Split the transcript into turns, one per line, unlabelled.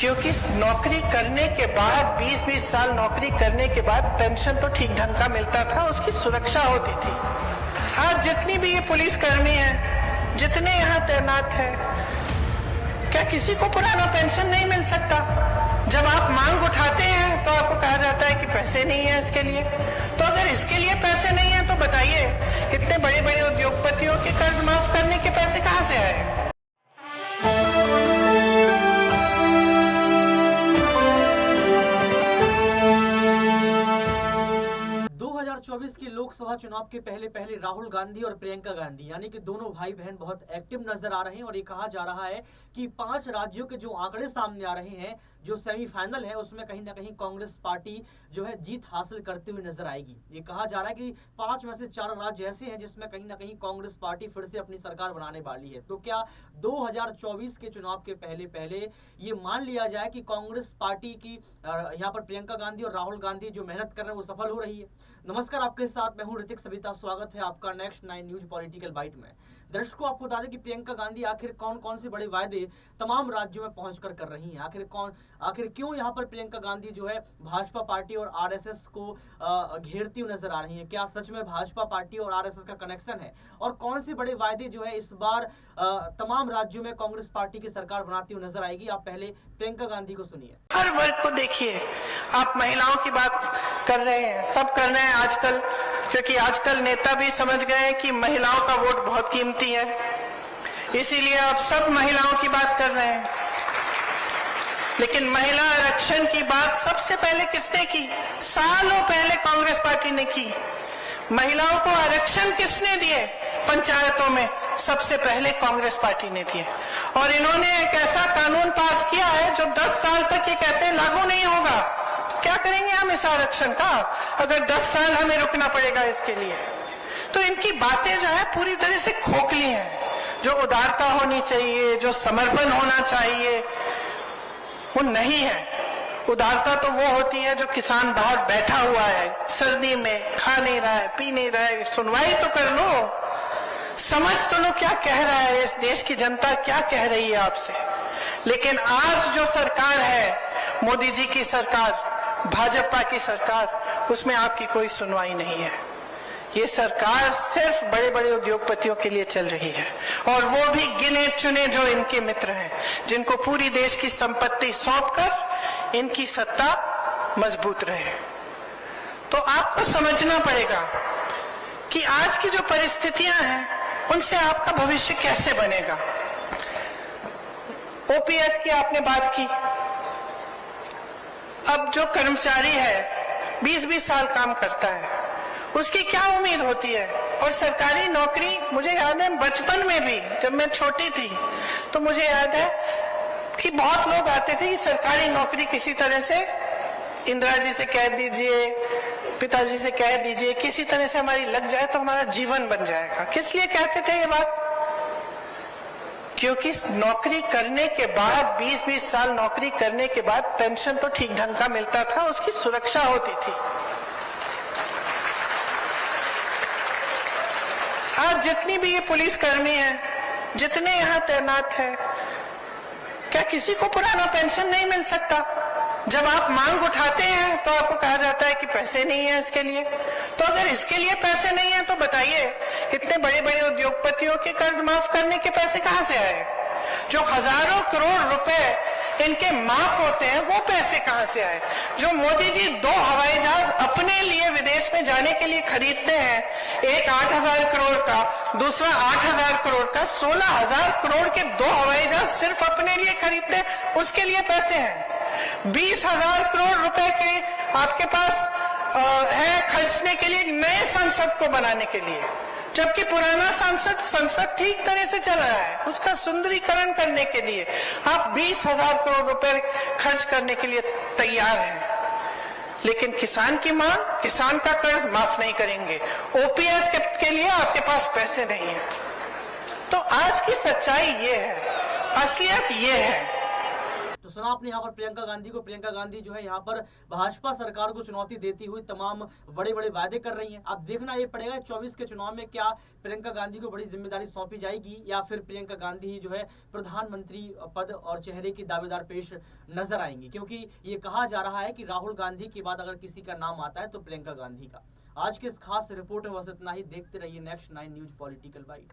क्योंकि नौकरी करने के बाद 20-20 साल नौकरी करने के बाद पेंशन तो ठीक ढंग का मिलता था, उसकी सुरक्षा होती थी। आज जितनी भी ये पुलिसकर्मी है, जितने यहाँ तैनात हैं, क्या किसी को पुराना पेंशन नहीं मिल सकता? जब आप मांग उठाते हैं तो आपको कहा जाता है कि पैसे नहीं है इसके लिए। तो अगर इसके लिए पैसे नहीं है तो बताइए, इतने बड़े बड़े उद्योगपतियों के कर्ज माफ करने के पैसे कहाँ से आए?
2024 के लोकसभा चुनाव के पहले राहुल गांधी और प्रियंका गांधी यानी कि दोनों भाई बहन बहुत एक्टिव नजर आ रहे हैं और ये कहा जा रहा है कि 5 राज्यों के जो आंकड़े सामने आ रहे हैं, जो सेमीफाइनल है, उसमें कहीं ना कहीं कांग्रेस पार्टी जो है जीत हासिल करते हुए नजर आएगी। ये कहा जा रहा है कि 5 में से 4 राज्य ऐसे हैं जिसमें कहीं ना कहीं कांग्रेस पार्टी फिर से अपनी सरकार बनाने वाली है। तो क्या 2024 के चुनाव के पहले ये मान लिया जाए कि कांग्रेस पार्टी की यहाँ पर प्रियंका गांधी और राहुल गांधी जो मेहनत कर रहे हैं वो सफल हो रही है? नमस्कार, आपके साथ मैं हूं ऋतिक सविता। स्वागत है आपका नेक्स्ट 9 न्यूज पॉलिटिकल बाइट में। दर्शकों, आपको बता दें कि प्रियंका गांधी आखिर कौन से बड़े वायदे तमाम राज्यों में पहुंचकर कर रही हैं। आखिर क्यों यहां पर प्रियंका गांधी जो है भाजपा पार्टी और आरएसएस को घेरती हुई नजर आ रही है? क्या सच में भाजपा पार्टी और आरएसएस का कनेक्शन है? और कौन से बड़े वायदे जो है इस बार तमाम राज्यों में कांग्रेस पार्टी की सरकार बनाती हुई नजर आएगी? आप पहले प्रियंका गांधी को सुनिए।
हर वर्ग को देखिए, आप महिलाओं की बात कर रहे हैं, सब कर रहे हैं आजकल, क्योंकि आजकल नेता भी समझ गए हैं कि महिलाओं का वोट बहुत कीमती है, इसीलिए आप सब महिलाओं की बात कर रहे हैं। लेकिन महिला आरक्षण की बात सबसे पहले किसने की? सालों पहले कांग्रेस पार्टी ने की। महिलाओं को आरक्षण किसने दिए? पंचायतों में सबसे पहले कांग्रेस पार्टी ने दिए। और इन्होंने एक ऐसा कानून पास किया है जो 10 साल तक ये कहते हैं लागू नहीं होगा। क्या करेंगे हम इस आरक्षण का, अगर 10 साल हमें रुकना पड़ेगा इसके लिए? तो इनकी बातें जो है पूरी तरह से खोखली हैं। जो उदारता होनी चाहिए, जो समर्पण होना चाहिए, वो नहीं है। उदारता तो वो होती है जो किसान बाहर बैठा हुआ है, सर्दी में खा नहीं रहा है, पी नहीं रहा है, सुनवाई तो कर लो, समझ तो लो क्या कह रहा है इस देश की जनता, क्या कह रही है आपसे। लेकिन आज जो सरकार है, मोदी जी की सरकार, भाजपा की सरकार, उसमें आपकी कोई सुनवाई नहीं है। ये सरकार सिर्फ बड़े बड़े उद्योगपतियों के लिए चल रही है, और वो भी गिने चुने जो इनके मित्र हैं, जिनको पूरी देश की संपत्ति सौंपकर इनकी सत्ता मजबूत रहे। तो आपको समझना पड़ेगा कि आज की जो परिस्थितियां हैं उनसे आपका भविष्य कैसे बनेगा। ओपीएस की आपने बात की। अब जो कर्मचारी है 20-20 साल काम करता है, उसकी क्या उम्मीद होती है? और सरकारी नौकरी, मुझे याद है बचपन में भी जब मैं छोटी थी तो मुझे याद है कि बहुत लोग आते थे कि सरकारी नौकरी किसी तरह से इंदिरा जी से कह दीजिए, पिताजी से कह दीजिए, किसी तरह से हमारी लग जाए तो हमारा जीवन बन जाएगा। किस लिए कहते थे ये बात? क्योंकि नौकरी करने के बाद 20-20 साल नौकरी करने के बाद पेंशन तो ठीक ढंग का मिलता था, उसकी सुरक्षा होती थी। आज जितनी भी ये पुलिसकर्मी है, जितने यहाँ तैनात हैं, क्या किसी को पुराना पेंशन नहीं मिल सकता? जब आप मांग उठाते हैं तो आपको कहा जाता है कि पैसे नहीं है इसके लिए। तो अगर इसके लिए पैसे नहीं है तो बताइए, इतने बड़े बड़े उद्योगपतियों के कर्ज माफ करने के पैसे कहाँ से आए? जो हजारों करोड़ रुपए इनके माफ होते हैं, वो पैसे कहाँ से आए? जो मोदी जी 2 हवाई जहाज अपने लिए विदेश में जाने के लिए खरीदते हैं, एक 8,000 करोड़ का, दूसरा 8,000 करोड़ का, 16,000 करोड़ के 2 हवाई जहाज सिर्फ अपने लिए खरीदते हैं, उसके लिए पैसे हैं। 20,000 करोड़ रुपए के आपके पास है खर्चने के लिए नए संसद को बनाने के लिए, जबकि पुराना संसद ठीक तरह से चल रहा है। उसका सुंदरीकरण करने के लिए आप 20,000 करोड़ रुपए खर्च करने के लिए तैयार हैं, लेकिन किसान की मांग, किसान का कर्ज माफ नहीं करेंगे। ओपीएस के लिए आपके पास पैसे नहीं है। तो आज की सच्चाई ये है, असलियत ये है।
तो सुना आपने यहाँ पर प्रियंका गांधी को। प्रियंका गांधी जो है यहाँ पर भाजपा सरकार को चुनौती देती हुई तमाम बड़े बड़े वादे कर रही हैं। अब देखना ये पड़ेगा 24 के चुनाव में क्या प्रियंका गांधी को बड़ी जिम्मेदारी सौंपी जाएगी या फिर प्रियंका गांधी ही जो है प्रधानमंत्री पद और चेहरे की दावेदार पेश नजर आएंगी, क्योंकि ये कहा जा रहा है कि राहुल गांधी के बाद अगर किसी का नाम आता है तो प्रियंका गांधी का। आज के इस खास रिपोर्ट में बस इतना ही। देखते रहिए नेक्स्ट 9 न्यूज पॉलिटिकल बाइट।